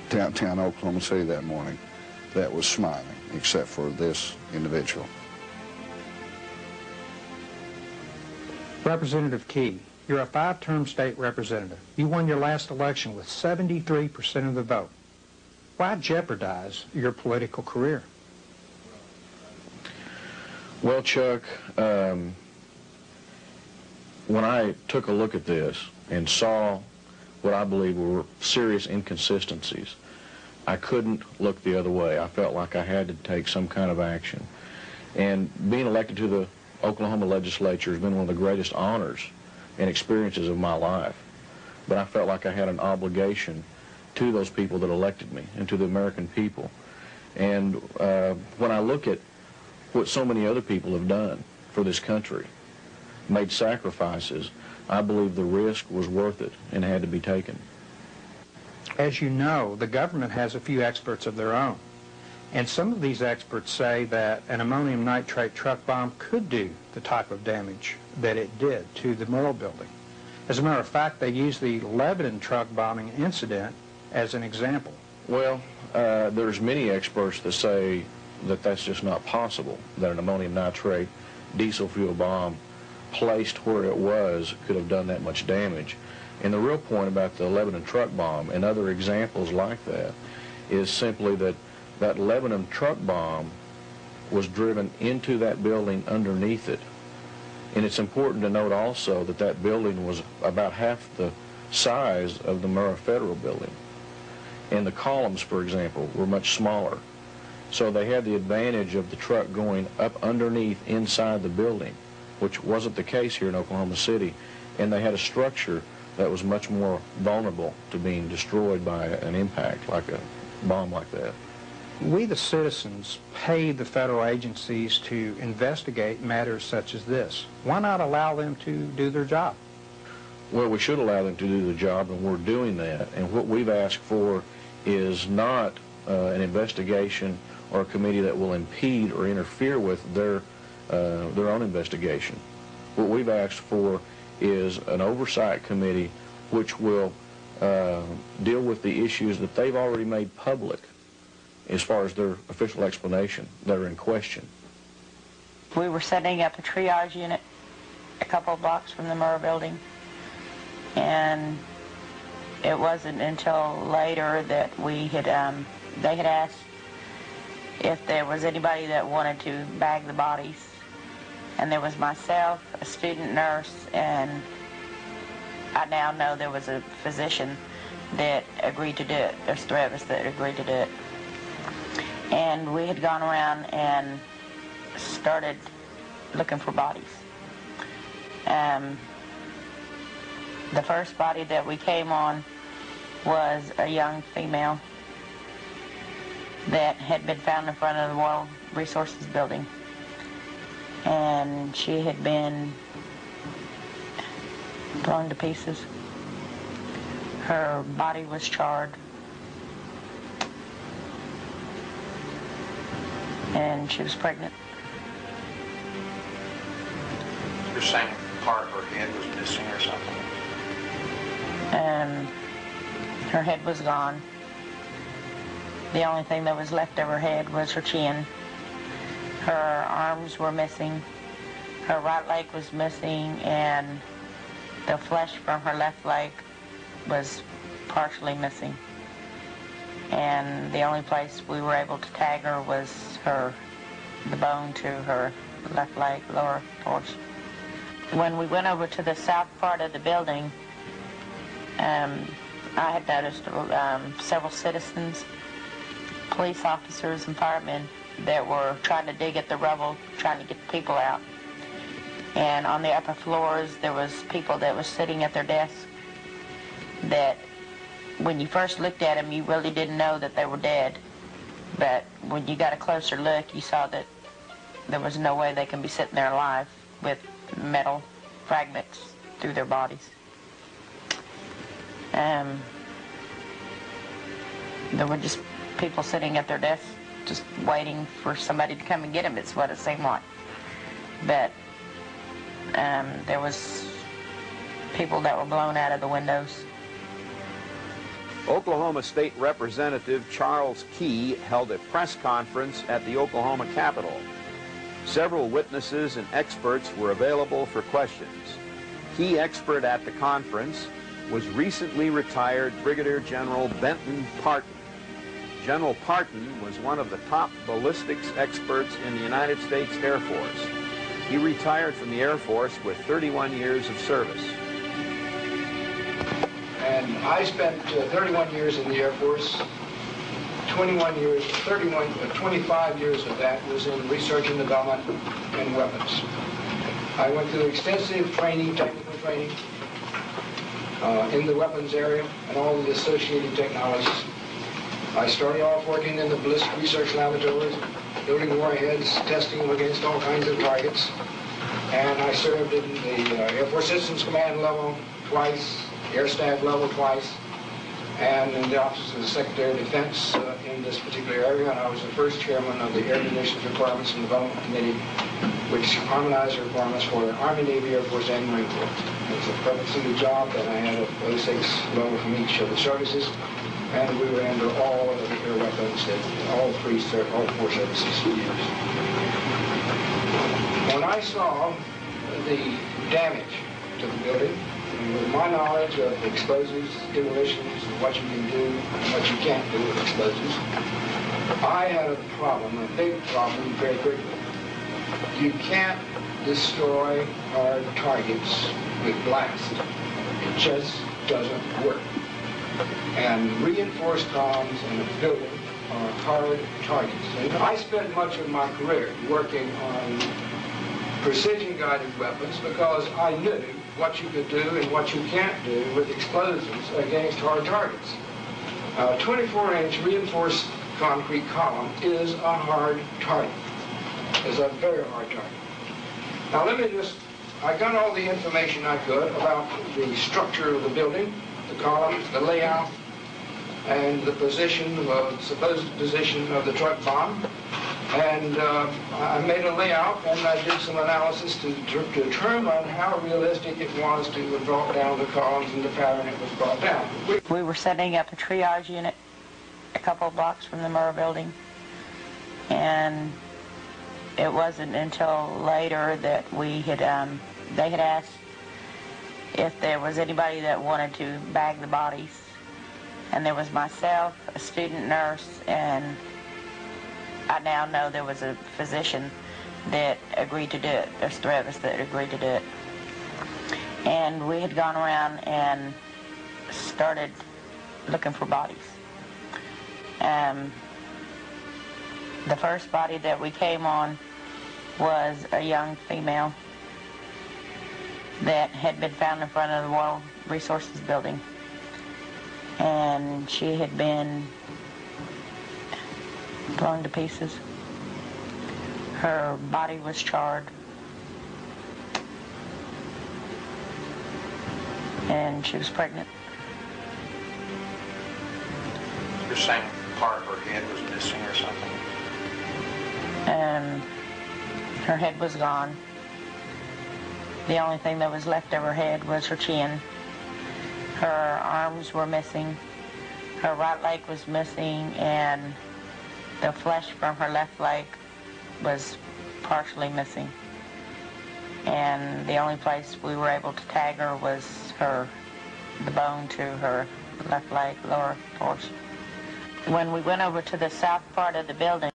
downtown Oklahoma City that morning that was smiling, except for this individual. Representative Key, you're a 5-term state representative. You won your last election with 73% of the vote. Why jeopardize your political career? Well, Chuck, when I took a look at this and saw what I believe were serious inconsistencies, I couldn't look the other way. I felt like I had to take some kind of action. And being elected to the Oklahoma legislature has been one of the greatest honors and experiences of my life. But I felt like I had an obligation to those people that elected me and to the American people. And when I look at what so many other people have done for this country, made sacrifices, I believe the risk was worth it and had to be taken. As you know, the government has a few experts of their own. And some of these experts say that an ammonium nitrate truck bomb could do the type of damage that it did to the Murrah building. As a matter of fact, they use the Lebanon truck bombing incident as an example. Well, there's many experts that say that that's just not possible, that an ammonium nitrate diesel fuel bomb placed where it was could have done that much damage. And the real point about the Lebanon truck bomb and other examples like that is simply that that Lebanon truck bomb was driven into that building underneath it. And it's important to note also that that building was about half the size of the Murrah Federal building. And the columns, for example, were much smaller. So they had the advantage of the truck going up underneath inside the building, which wasn't the case here in Oklahoma City. And they had a structure that was much more vulnerable to being destroyed by an impact like a bomb like that. We, the citizens, pay the federal agencies to investigate matters such as this. Why not allow them to do their job? Well, we should allow them to do the job, and we're doing that. And what we've asked for is not an investigation or a committee that will impede or interfere with their own investigation. What we've asked for is an oversight committee which will deal with the issues that they've already made public as far as their official explanation that are in question. We were setting up a triage unit a couple of blocks from the Murrah building, and it wasn't until later that we had they had asked if there was anybody that wanted to bag the bodies, and there was myself, a student nurse, and I now know there was a physician that agreed to do it. There's 3 of us that agreed to do it. And we had gone around and started looking for bodies. The first body that we came on was a young female that had been found in front of the World Resources building. And she had been blown to pieces. Her body was charred. And she was pregnant. You're saying part of her head was missing or something? Her head was gone. The only thing that was left of her head was her chin. Her arms were missing. Her right leg was missing, and the flesh from her left leg was partially missing. And the only place we were able to tag her was the bone to her left leg, lower portion. When we went over to the south part of the building, I had noticed several citizens, police officers, and firemen that were trying to dig at the rubble, trying to get people out. And on the upper floors, there was people that were sitting at their desks that when you first looked at them, you really didn't know that they were dead. But when you got a closer look, you saw that there was no way they can be sitting there alive with metal fragments through their bodies. There were just people sitting at their desks just waiting for somebody to come and get them, it's what it seemed like. But there was people that were blown out of the windows. Oklahoma State Representative Charles Key held a press conference at the Oklahoma Capitol. Several witnesses and experts were available for questions. Key expert at the conference was recently retired Brigadier General Benton Parton. General Parton was one of the top ballistics experts in the United States Air Force. He retired from the Air Force with 31 years of service. And I spent 31 years in the Air Force. 25 years of that was in research and development and weapons. I went through extensive training, technical training, in the weapons area and all the associated technologies. I started off working in the ballistic research laboratories, building warheads, testing them against all kinds of targets. And I served in the Air Force Systems Command level twice, Air Staff level twice, and in the Office of the Secretary of Defense in this particular area. And I was the first chairman of the Air Munitions Requirements and Development Committee, which harmonized the requirements for the Army, Navy, Air Force, and Marine Corps. It was a purposeful job that I had a 06 level from each of the services, and we were under all of the air weapons that all four services used. When I saw the damage to the building, and with my knowledge of explosives, demolitions, and what you can do and what you can't do with explosives, I had a problem, a big problem, very quickly. You can't destroy hard targets with blast. It just doesn't work. And reinforced columns in a building are hard targets. And I spent much of my career working on precision-guided weapons because I knew what you could do and what you can't do with explosives against hard targets. A 24-inch reinforced concrete column is a hard target. It's a very hard target. Now I got all the information I could about the structure of the building, the columns, the layout, and the position, supposed position of the truck bomb. And I made a layout, and I did some analysis to determine how realistic it was to have brought down the columns and the pattern it was brought down. We were setting up a triage unit a couple of blocks from the Murrah building, and it wasn't until later that they had asked if there was anybody that wanted to bag the bodies. And there was myself, a student nurse, and I now know there was a physician that agreed to do it. There's three of us that agreed to do it. And we had gone around and started looking for bodies. The first body that we came on was a young female that had been found in front of the World Resources building. And she had been blown to pieces. Her body was charred. And she was pregnant. You're saying part of her head was missing or something? Her head was gone. The only thing that was left of her head was her chin. Her arms were missing. Her right leg was missing, and the flesh from her left leg was partially missing. And the only place we were able to tag her was the bone to her left leg, lower torso. When we went over to the south part of the building,